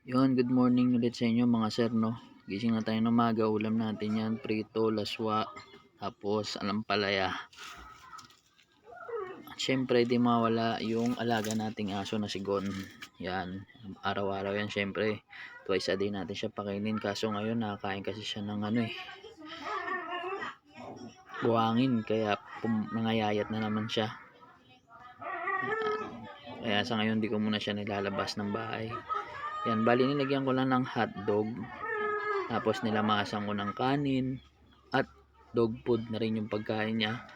Yun, good morning ulit sa inyo mga sir, no? Gising na tayo ng umaga, ulam natin yan, prito, laswa, tapos alampalaya. At syempre, di mawala yung alaga nating aso na si Gon. Yan, araw-araw yan syempre. Twice a day natin siya pakainin. Kaso ngayon, nakakain kasi siya ng buhangin. Kaya nangayayat na naman siya. Kaya sa ngayon, di ko muna siya nilalabas ng bahay. Yan, bali nilagyan ko lang ng hotdog. Tapos nilamasan ko ng kanin at dog food na rin yung pagkain niya.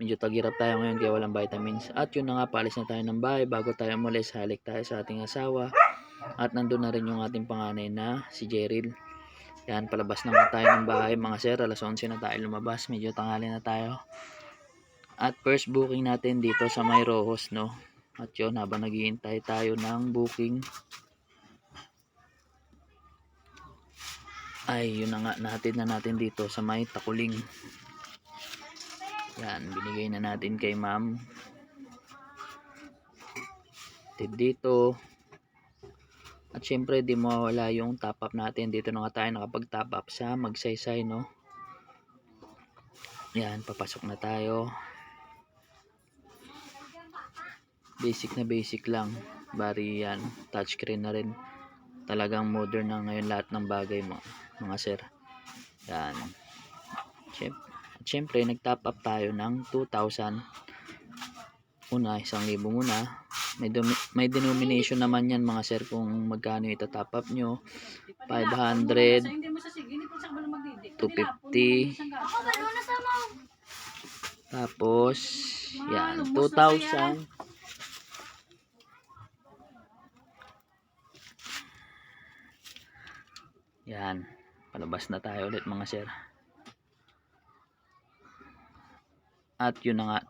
Medyo tagirap tayo ngayon kaya walang vitamins. At yun na nga, paalis na tayo ng bahay. Bago tayo umalis, halik tayo sa ating asawa. At nandun na rin yung ating panganay na si Jeril. Yan, palabas na tayo ng bahay mga sir. Alas 11 na tayo lumabas. Medyo tanghali na tayo. At first booking natin dito sa May Rojos, no? At yun, habang naghihintay tayo ng booking, ay yun na nga, natin na natin dito sa May Takuling. Yan, binigay na natin kay ma'am. Dito. At syempre, di mawala yung top up natin. Dito na nga tayo nakapag top up sa Magsaysay, no? Yan, papasok na tayo. Basic na basic lang. Bari yan, touchscreen na rin. Talagang modern na ngayon lahat ng bagay mo, mga sir. Yan. Syempre, nag-top up tayo ng 2,000. Una, 1,000 muna. May denomination naman yan mga sir kung magkano ita-top up nyo. 500, 250, tapos yan, 2,000. Yan, palabas na tayo ulit mga sir. At yun na nga,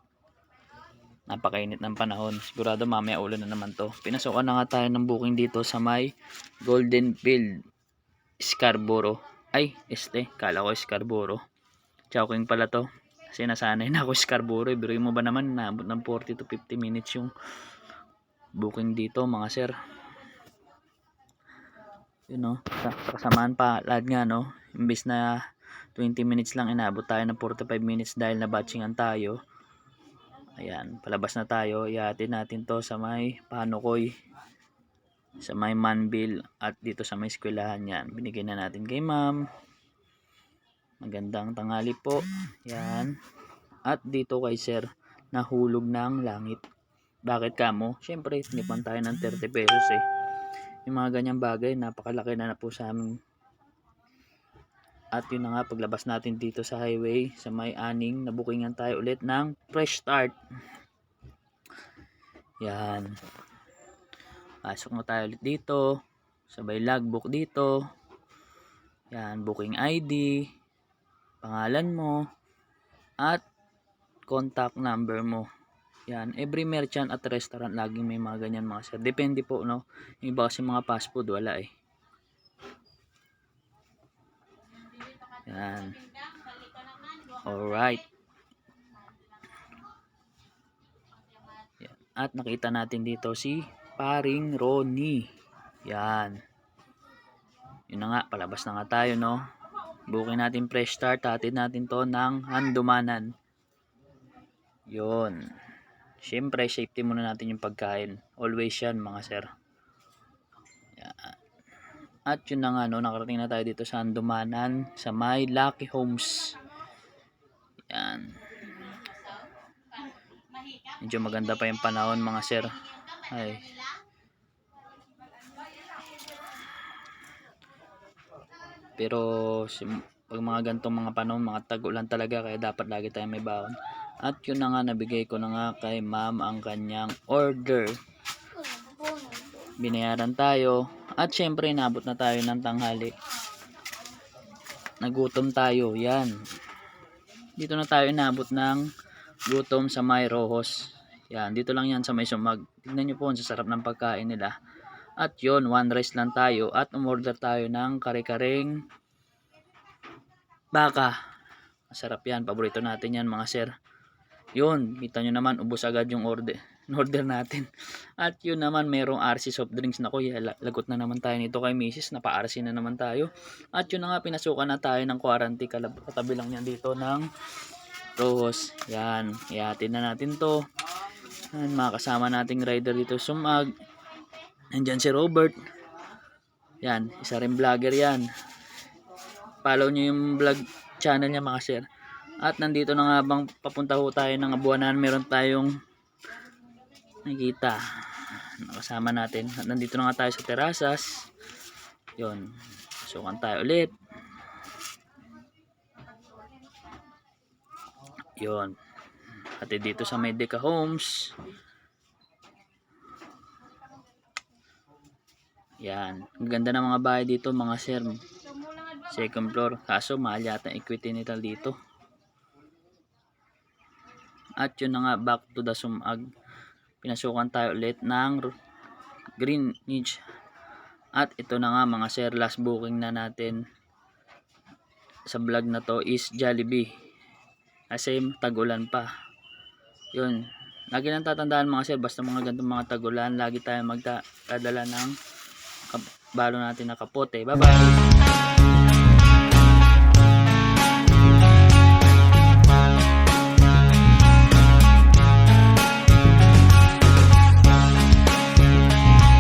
napakainit ng panahon. Sigurado mamaya ulan na naman to. Pinasokan na nga tayo ng booking dito sa may Golden Field, Scarborough. Ay, kala ko Scarborough. Chowking pala to. Kasi nasanay na ako Scarborough. Biruin mo ba naman, naabot ng 40 to 50 minutes yung booking dito mga sir. Yun, no? Sa kasamaan pa, lahat nga, no? Imbis na 20 minutes lang, inabot tayo ng 45 minutes dahil nabatchingan tayo. Ayan, palabas na tayo. Ihatid natin to sa may Panukoy, sa may Manville, at dito sa may eskwelahan. Yan, binigay na natin kay ma'am. Magandang tanghali po. Yan. At dito kay sir, nahulog ng langit. Bakit kamo? Siyempre, tinipan tayo ng 30 pesos eh. Yung mga ganyang bagay, napakalaki na po sa amin. At yun na nga, paglabas natin dito sa highway, sa may aning, nabukingan tayo ulit ng fresh start. Yan. Pasok na tayo ulit dito. Sabay logbook dito. Yan, booking ID, pangalan mo, at contact number mo. Yan, every merchant at restaurant laging may mga ganyan mga sir. Depende po, no? Yung iba kasi mga fast food, wala eh. Yan. Alright. Yan. At nakita natin dito si Paring Ronnie. Yan. Yun na nga, palabas na nga tayo, no? Booking natin fresh start. Hatid natin to ng Handumanan. Yun. Siyempre, safety muna natin yung pagkain. Always yan, mga sir. Yan. At yun na nga, no, nakarating na tayo dito sa Handumanan, sa may Lucky Homes. Yan. Medyo maganda pa yung panahon mga sir. Ay. Pero pag mga gantong mga panahon, mga tag-ulan talaga, kaya dapat lagi tayong may baon. At yun na nga, nabigay ko na nga kay ma'am ang kanyang order. Binayaran tayo. At syempre, inabot na tayo ng tanghali. Nagutom tayo. Yan. Dito na tayo inabot ng gutom sa May Rojos. Yan. Dito lang yan sa May Sumag. Tignan nyo po, ang sasarap ng pagkain nila. At yun, one rice lang tayo. At umorder tayo ng kare-kareng baka. Masarap yan. Paborito natin yan mga sir. Yun. Kita nyo naman, ubos agad yung order. in-order natin. At yun naman, merong RC soft drinks na kuya. Lagot na naman tayo nito kay Mrs. Napa-RC na naman tayo. At yun na nga, pinasukan na tayo ng quarantine. Katabi lang yan dito ng Rohos. Yan, ihatid na natin to. Yan, mga kasama nating rider dito Sumag. Nandyan si Robert. Yan, isa rin vlogger yan. Follow nyo yung vlog channel niya mga sir. At nandito na nga bang papunta ho tayo ng Abuanan. Meron tayong nakikita. Nakasama natin. At nandito na nga tayo sa terasas. Yun. Sukan tayo ulit. Yun. At dito sa Medica Homes. Yan. Ang ganda ng mga bahay dito mga sir. Second floor. Kaso mahal yata ang equity nito dito. At yun na nga, back to the Sumag. Pinasukan tayo ulit ng Greenwich. At ito na nga mga sir, last booking na natin sa vlog na to is Jollibee. Kasi tag-ulan pa. Yun. Lagi nang tatandaan mga sir, basta mga ganitong mga tag-ulan, lagi tayo magdadala ng balo natin na kapote. Bye bye!